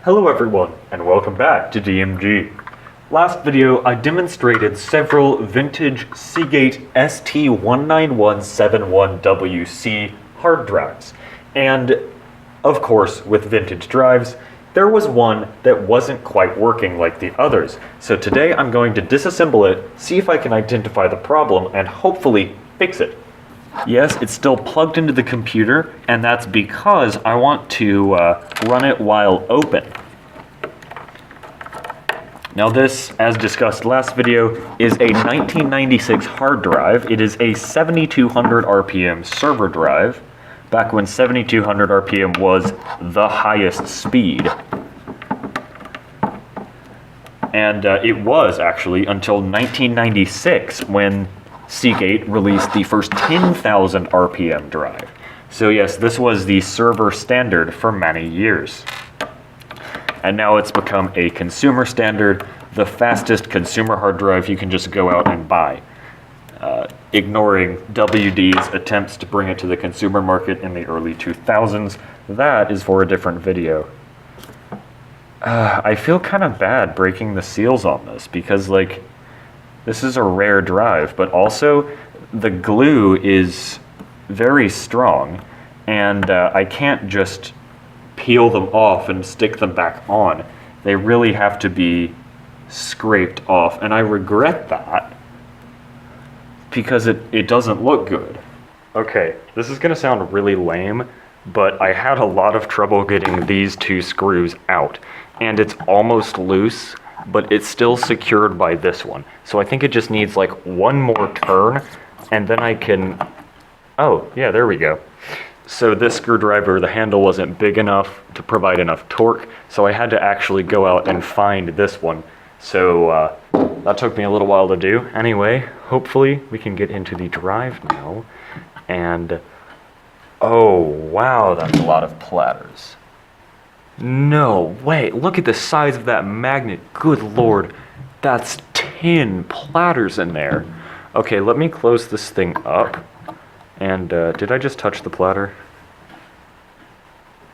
Hello everyone, and welcome back to DMG. Last video, I demonstrated several vintage Seagate ST19171WC hard drives. And, of course, with vintage drives, there was one that wasn't quite working like the others. So today I'm going to disassemble it, see if I can identify the problem, and hopefully fix it. Yes, it's still plugged into the computer, and that's because I want to run it while open. Now this, as discussed last video, is a 1996 hard drive. It is a 7200 RPM server drive, back when 7200 RPM was the highest speed. And it was actually until 1996 when Seagate released the first 10,000 RPM drive. So yes, this was the server standard for many years. And now it's become a consumer standard, the fastest consumer hard drive you can just go out and buy. Ignoring WD's attempts to bring it to the consumer market in the early 2000s, that is for a different video. I feel kind of bad breaking the seals on this because, like, this is a rare drive, but also the glue is very strong, and I can't just peel them off and stick them back on. They really have to be scraped off, and I regret that because it doesn't look good. Okay, this is gonna sound really lame, but I had a lot of trouble getting these two screws out, and it's almost loose, but it's still secured by this one. So I think it just needs like one more turn, and then I can, oh yeah, there we go. So this screwdriver, the handle wasn't big enough to provide enough torque, so I had to actually go out and find this one. So that took me a little while to do. Anyway, hopefully we can get into the drive now. And, oh wow, that's a lot of platters. No way, look at the size of that magnet. Good lord, that's 10 platters in there. Okay, let me close this thing up. And did I just touch the platter?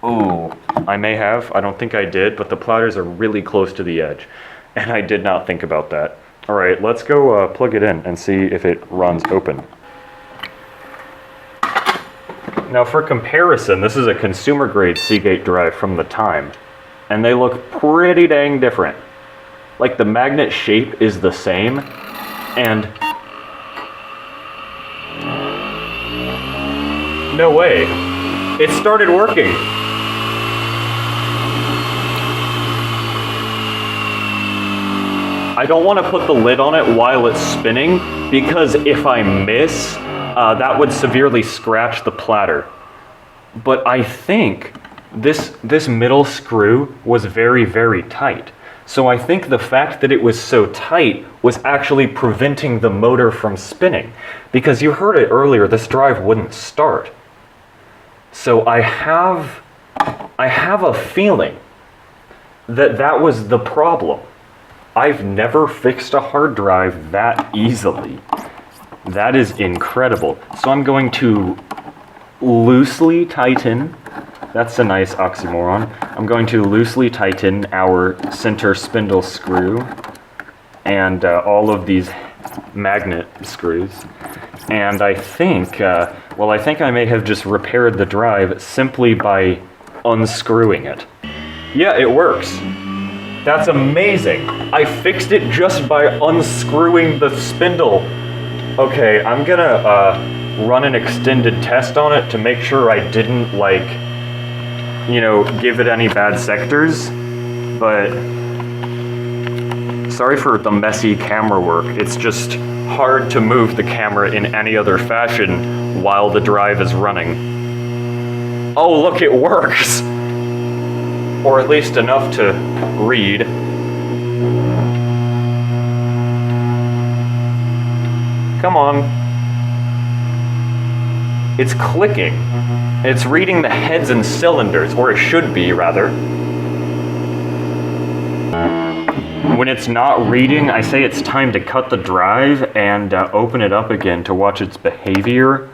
Ooh, I may have. I don't think I did, but the platters are really close to the edge. And I did not think about that. All right, let's go plug it in and see if it runs open. Now for comparison, this is a consumer grade Seagate drive from the time, and they look pretty dang different. Like the magnet shape is the same, and no way, it started working. I don't want to put the lid on it while it's spinning, because if I miss, that would severely scratch the platter. But I think this middle screw was very, very tight. So I think the fact that it was so tight was actually preventing the motor from spinning. Because you heard it earlier, this drive wouldn't start. So I have a feeling that that was the problem. I've never fixed a hard drive that easily. That is incredible. So I'm going to loosely tighten, that's a nice oxymoron. I'm going to loosely tighten our center spindle screw and all of these magnet screws. And I think, I think I may have just repaired the drive simply by unscrewing it. Yeah, it works. That's amazing. I fixed it just by unscrewing the spindle. Okay, I'm gonna run an extended test on it to make sure I didn't, like, you know, give it any bad sectors, but sorry for the messy camera work. It's just hard to move the camera in any other fashion while the drive is running. Oh, look, it works! Or at least enough to read. Come on. It's clicking. It's reading the heads and cylinders, or it should be, rather. When it's not reading, I say it's time to cut the drive and open it up again to watch its behavior.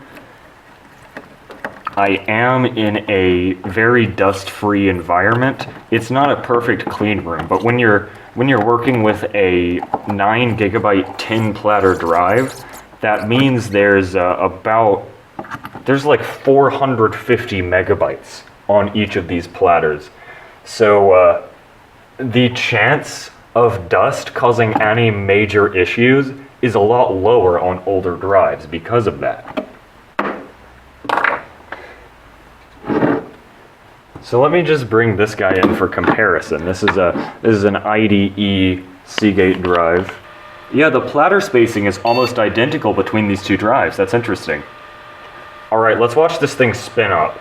I am in a very dust-free environment. It's not a perfect clean room, but when you're working with a 9 gigabyte tin platter drive, that means there's like 450 megabytes on each of these platters. So the chance of dust causing any major issues is a lot lower on older drives because of that. So let me just bring this guy in for comparison. This is an IDE Seagate drive. Yeah, the platter spacing is almost identical between these two drives. That's interesting. All right, let's watch this thing spin up.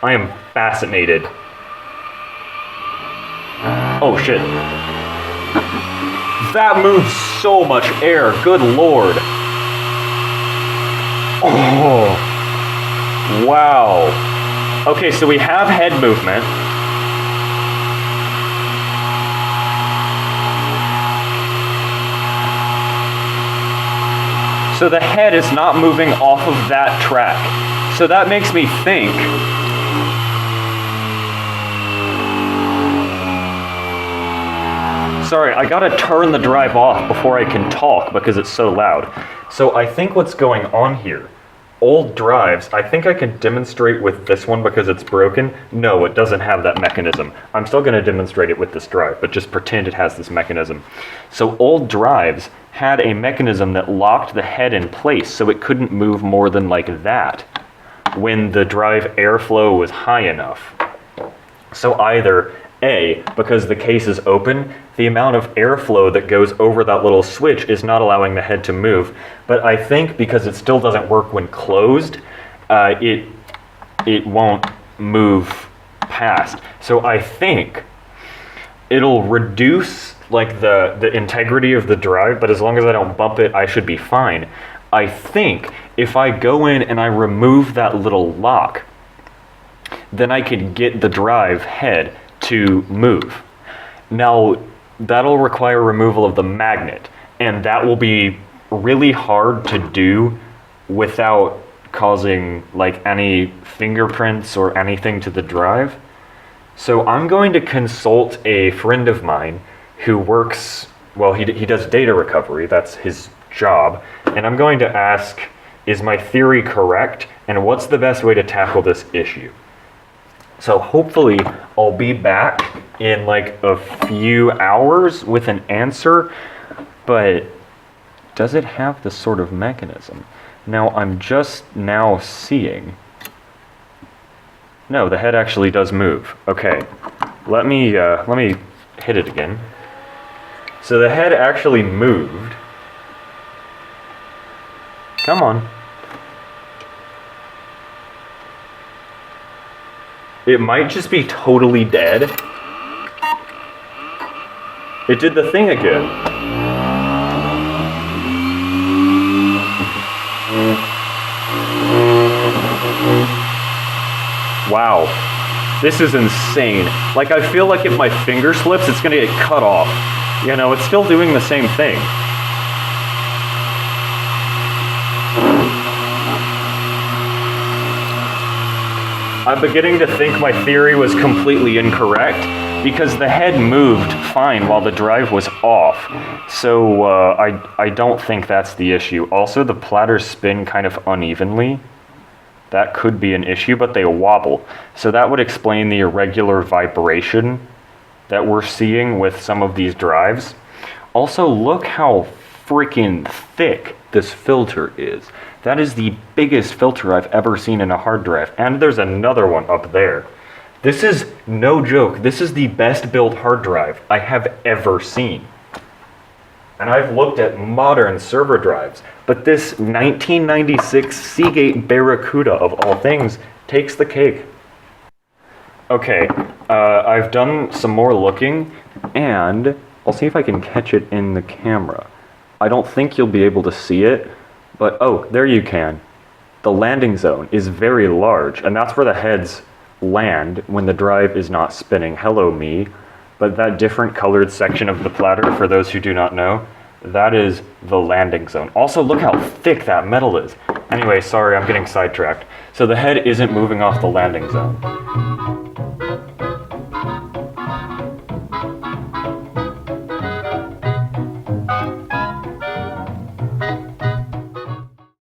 I am fascinated. Oh shit. That moves so much air, good lord. Oh, wow. Okay, so we have head movement. So the head is not moving off of that track. So that makes me think. Sorry, I gotta turn the drive off before I can talk because it's so loud. So I think what's going on here, old drives, I think I can demonstrate with this one because it's broken. No, it doesn't have that mechanism. I'm still gonna demonstrate it with this drive, but just pretend it has this mechanism. So old drives had a mechanism that locked the head in place so it couldn't move more than like that when the drive airflow was high enough. So either A, because the case is open, the amount of airflow that goes over that little switch is not allowing the head to move. But I think because it still doesn't work when closed, it won't move past. So I think it'll reduce like the integrity of the drive, but as long as I don't bump it, I should be fine. I think if I go in and I remove that little lock, then I could get the drive head to move. Now, that'll require removal of the magnet, and that will be really hard to do without causing like any fingerprints or anything to the drive. So I'm going to consult a friend of mine who works, well, he does data recovery, that's his job, and I'm going to ask, is my theory correct, and what's the best way to tackle this issue? So hopefully I'll be back in like a few hours with an answer, but does it have this sort of mechanism? Now I'm just now seeing, no, the head actually does move. Okay, let me hit it again. So the head actually moved. Come on. It might just be totally dead. It did the thing again. Wow. This is insane. Like, I feel like if my finger slips, it's gonna get cut off. You know, it's still doing the same thing. I'm beginning to think my theory was completely incorrect because the head moved fine while the drive was off. So I don't think that's the issue. Also, the platters spin kind of unevenly. That could be an issue, but they wobble. So that would explain the irregular vibration that we're seeing with some of these drives. Also, look how freaking thick this filter is. That is the biggest filter I've ever seen in a hard drive. And there's another one up there. This is no joke. This is the best built hard drive I have ever seen. And I've looked at modern server drives, but this 1996 Seagate Barracuda, of all things, takes the cake. Okay, I've done some more looking, and I'll see if I can catch it in the camera. I don't think you'll be able to see it, but oh, there you can. The landing zone is very large, and that's where the heads land when the drive is not spinning. Hello, me. But that different colored section of the platter, for those who do not know, that is the landing zone. Also, look how thick that metal is. Anyway, sorry, I'm getting sidetracked. So the head isn't moving off the landing zone.